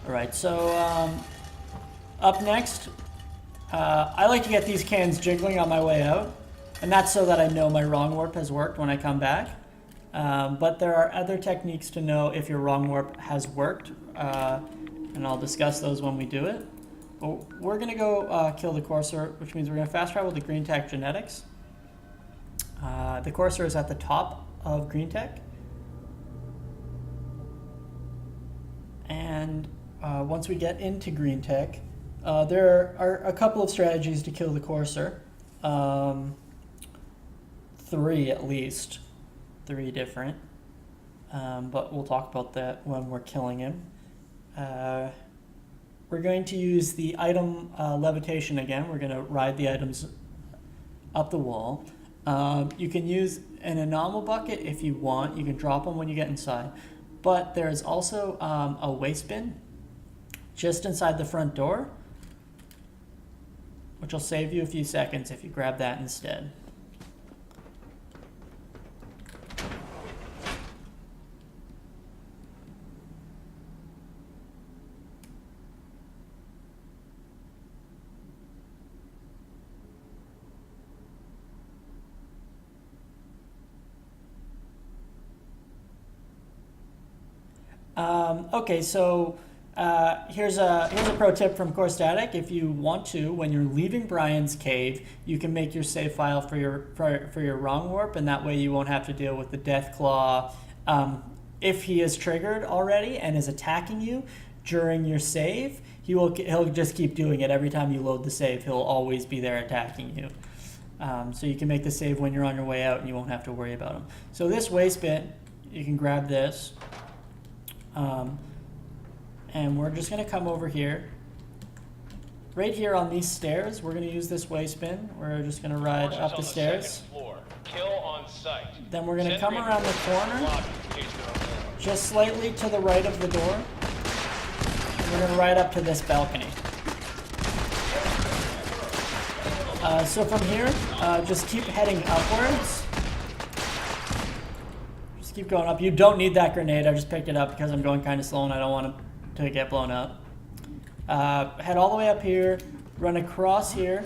All right, so up next, I like to get these cans jiggling on my way out, and that's so that I know my wrong warp has worked when I come back. But there are other techniques to know if your wrong warp has worked, and I'll discuss those when we do it. But we're going to go kill the Courser, which means we're going to fast travel to Green Tech Genetics. The Courser is at the top of Green Tech. And once we get into Green Tech, there are a couple of strategies to kill the Courser. 3 at least. 3 different. But we'll talk about that when we're killing him. We're going to use the item levitation again. We're going to ride the items up the wall. You can use an anomal bucket if you want. You can drop them when you get inside. But there's also a waste bin just inside the front door, which will save you a few seconds if you grab that instead. Okay, so here's a pro tip from Core Static. If you want to, when you're leaving Brian's cave, you can make your save file for your wrong warp, and that way you won't have to deal with the Death Claw. If he is triggered already and is attacking you during your save, he'll just keep doing it every time you load the save. He'll always be there attacking you. So you can make the save when you're on your way out, and you won't have to worry about him. So this waste bin, you can grab this. And we're just going to come over here. Right here on these stairs, we're going to use this waste bin. We're just going to ride up the stairs. Kill on sight. Then we're going to come around the corner, just slightly to the right of the door. And we're going to ride up to this balcony. So from here, just keep heading upwards. Just keep going up. You don't need that grenade. I just picked it up because I'm going kind of slow and I don't want to get blown up. Head all the way up here, run across here,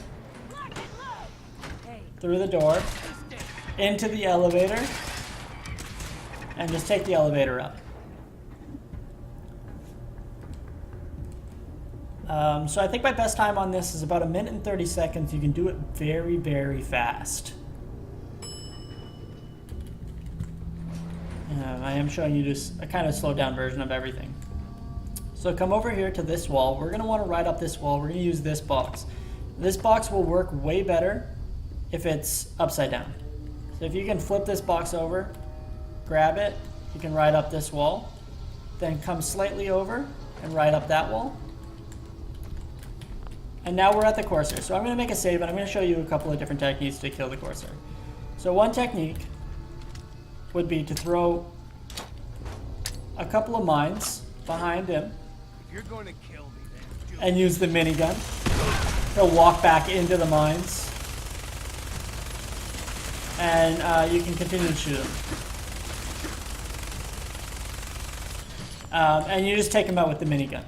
through the door, into the elevator, and just take the elevator up. So I think my best time on this is about 1 minute and 30 seconds. You can do it very, very fast. I am showing you just a kind of slowed down version of everything. So come over here to this wall. We're going to want to ride up this wall. We're going to use this box. This box will work way better if it's upside down. So if you can flip this box over, grab it, you can ride up this wall. Then come slightly over and ride up that wall. And now we're at the Courser. So I'm going to make a save and I'm going to show you a couple of different techniques to kill the Courser. So one technique would be to throw a couple of mines behind him. You're going to kill me, then. And use the minigun. He'll walk back into the mines. And you can continue to shoot him. And you just take him out with the minigun.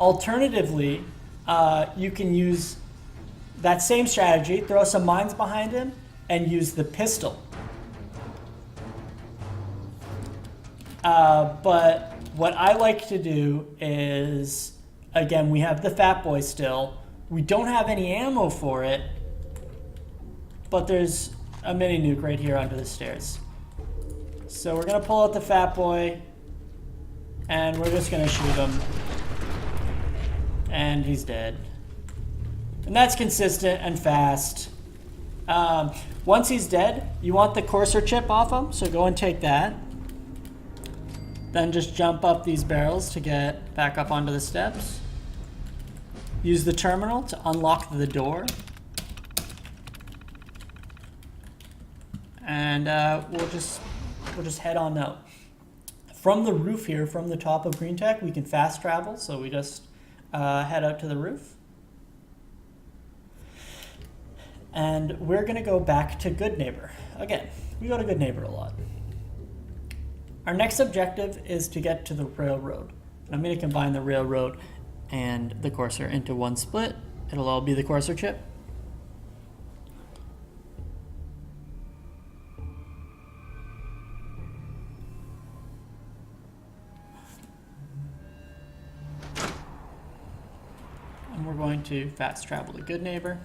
Alternatively, you can use that same strategy, throw some mines behind him, and use the pistol. But what I like to do is, again, we have the Fat Boy still. We don't have any ammo for it, but there's a mini nuke right here under the stairs. So we're going to pull out the Fat Boy, and we're just going to shoot him. And he's dead. And that's consistent and fast. Once he's dead, you want the Courser chip off him, so go and take that. Then just jump up these barrels to get back up onto the steps. Use the terminal to unlock the door. And we'll just head on out. From the roof here, from the top of Green Tech, we can fast travel, so we just head out to the roof. And we're going to go back to Good Neighbor. Again, we go to Good Neighbor a lot. Our next objective is to get to the railroad. And I'm going to combine the railroad and the courser into one split. It'll all be the courser chip. And we're going to fast travel to Good Neighbor.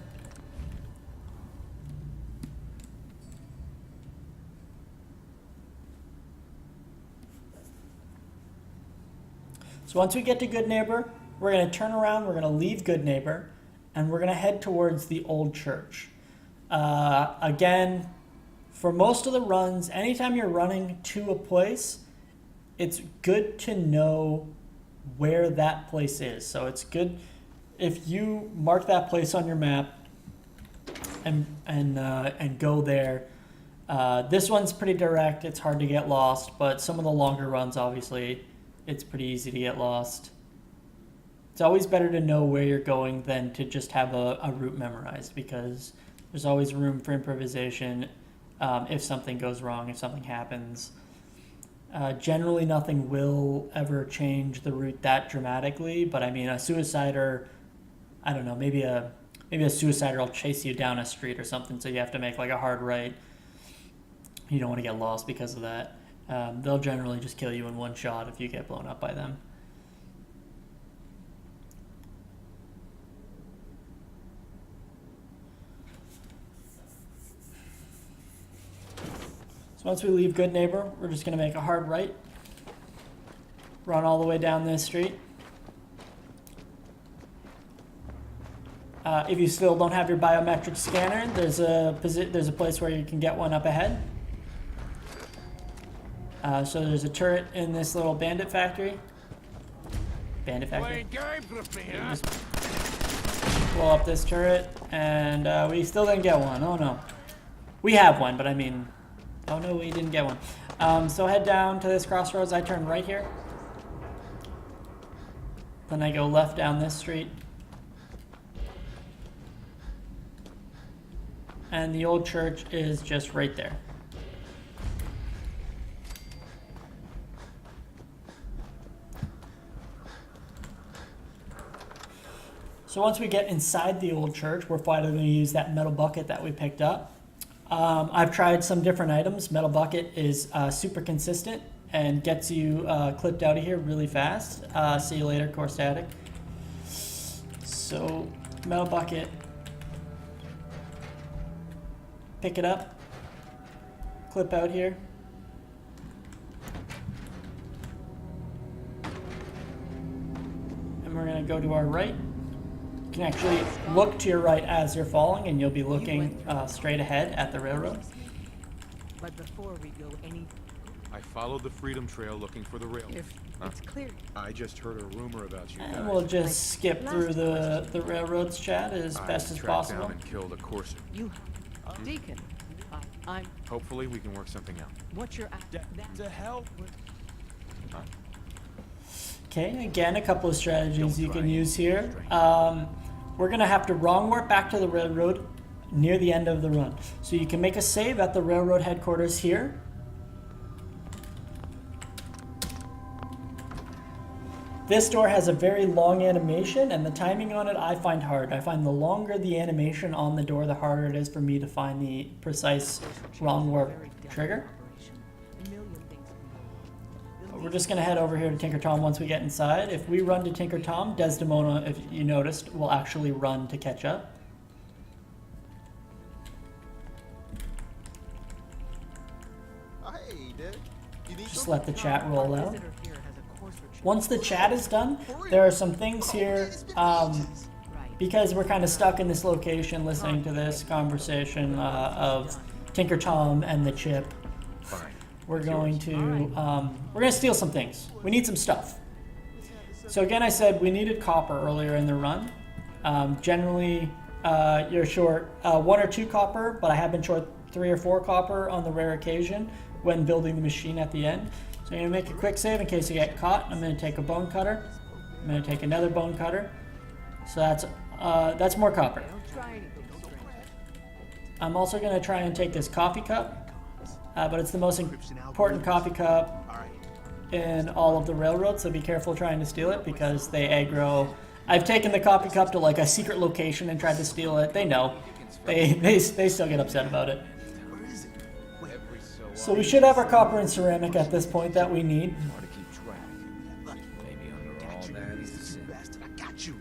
So once we get to Good Neighbor, we're going to turn around, we're going to leave Good Neighbor, and we're going to head towards the old church. Again, for most of the runs, anytime you're running to a place, it's good to know where that place is. So it's good if you mark that place on your map and go there. This one's pretty direct. It's hard to get lost, but some of the longer runs, obviously, it's pretty easy to get lost. It's always better to know where you're going than to just have a route memorized, because there's always room for improvisation if something goes wrong, if something happens. Generally, nothing will ever change the route that dramatically, but I mean, a suicider, I don't know, maybe a suicider will chase you down a street or something, so you have to make like a hard right. You don't want to get lost because of that. They'll generally just kill you in one shot if you get blown up by them. So once we leave Good Neighbor, we're just going to make a hard right. Run all the way down this street. If you still don't have your biometric scanner, there's a place where you can get one up ahead. So there's a turret in this little bandit factory. Bandit factory. Just blow up this turret, and we still didn't get one. Oh no. We have one, but I mean, oh no, we didn't get one. So head down to this crossroads. I turn right here. Then I go left down this street. And the old church is just right there. So once we get inside the old church, we're finally going to use that metal bucket that we picked up. I've tried some different items. Metal bucket is super consistent and gets you clipped out of here really fast. See you later, Core Static. So metal bucket, pick it up, clip out here. And we're going to go to our right. You can actually look to your right as you're falling, and you'll be looking straight ahead at the railroad. But before we go any, I followed the Freedom Trail looking for the rail. if it's clear, I just heard a rumor about you guys. And we'll just skip through the railroads chat as best as tracked possible. down and killed a courser. you, Deacon, I'm. Hopefully we can work something out. What's your To help with... Okay, again, a couple of strategies you can use here. We're going to have to wrong warp back to the railroad near the end of the run. So you can make a save at the railroad headquarters here. This door has a very long animation, and the timing on it I find hard. I find the longer the animation on the door, the harder it is for me to find the precise wrong warp trigger. We're just going to head over here to Tinker Tom once we get inside. If we run to Tinker Tom, Desdemona, if you noticed, will actually run to catch up. Hey, dude. You need Just some? let the chat roll out. visitor here has a course for Once the chat is done, there are some things here, because we're kind of stuck in this location listening to this conversation of Tinker Tom and the chip. Fine. We're going to steal some things. We need some stuff. So again, I said we needed copper earlier in the run. Generally, you're short 1 or 2 copper, but I have been short 3 or 4 copper on the rare occasion when building the machine at the end. So I'm going to make a quick save in case you get caught. I'm going to take a bone cutter. I'm going to take another bone cutter. So that's more copper. Don't try anything strange. I'm also going to try and take this coffee cup, but it's the most important coffee cup in all of the railroads, so be careful trying to steal it because they aggro. I've taken the coffee cup to like a secret location and tried to steal it. They know. They still get upset about it. Every So we should have our copper and ceramic at this point that we need. Hard to keep track. Maybe under all that is the sin. Bastard, I got you.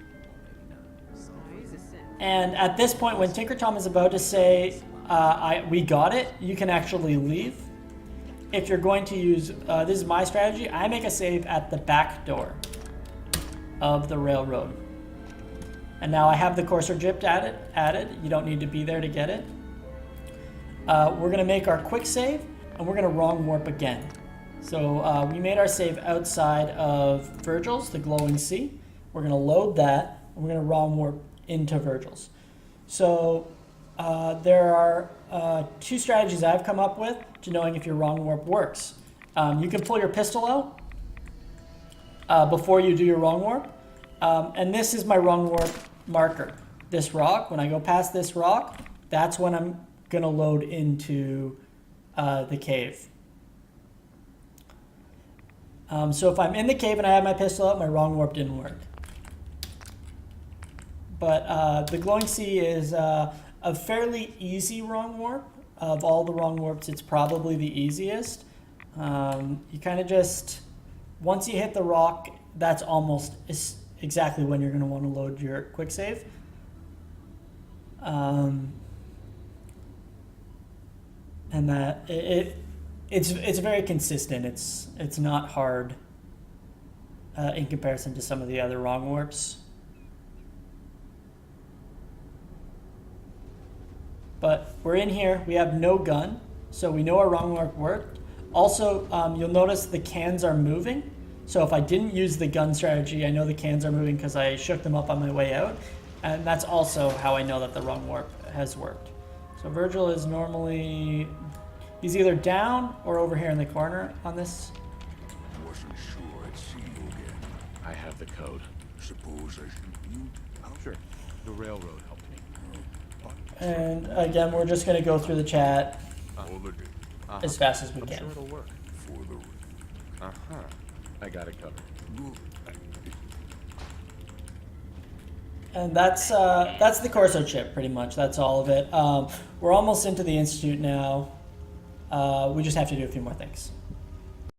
He's a sin. And at this point, when Tinker Tom is about to say, we got it, you can actually leave. If you're going to use, this is my strategy, I make a save at the back door of the railroad. And now I have the courser gypped added. You don't need to be there to get it. We're gonna make our quick save, and we're gonna wrong warp again. So we made our save outside of Virgil's, the glowing sea. We're gonna load that, and we're gonna wrong warp into Virgil's. So there are two strategies I've come up with to knowing if your wrong warp works. You can pull your pistol out before you do your wrong warp. And this is my wrong warp marker. This rock, when I go past this rock, that's when I'm gonna load into the cave. So if I'm in the cave and I have my pistol out, my wrong warp didn't work. But the glowing sea is a fairly easy wrong warp. Of all the wrong warps, it's probably the easiest. You kind of just, once you hit the rock, that's almost exactly when you're going to want to load your quick save. And that it's very consistent. It's not hard in comparison to some of the other wrong warps. But we're in here, we have no gun, so we know our wrong warp worked. Also, you'll notice the cans are moving. So if I didn't use the gun strategy, I know the cans are moving because I shook them up on my way out. And that's also how I know that the wrong warp has worked. So Virgil is normally, he's either down or over here in the corner on this. Wasn't sure I'd see you again. I have the code. Suppose I should you? Sure. The railroad helped me. And again, we're just going to go through the chat as fast as we I'm can. sure it'll work. For the Uh-huh. I got it covered. And that's the Corso chip, pretty much. That's all of it. We're almost into the Institute now. We just have to do a few more things.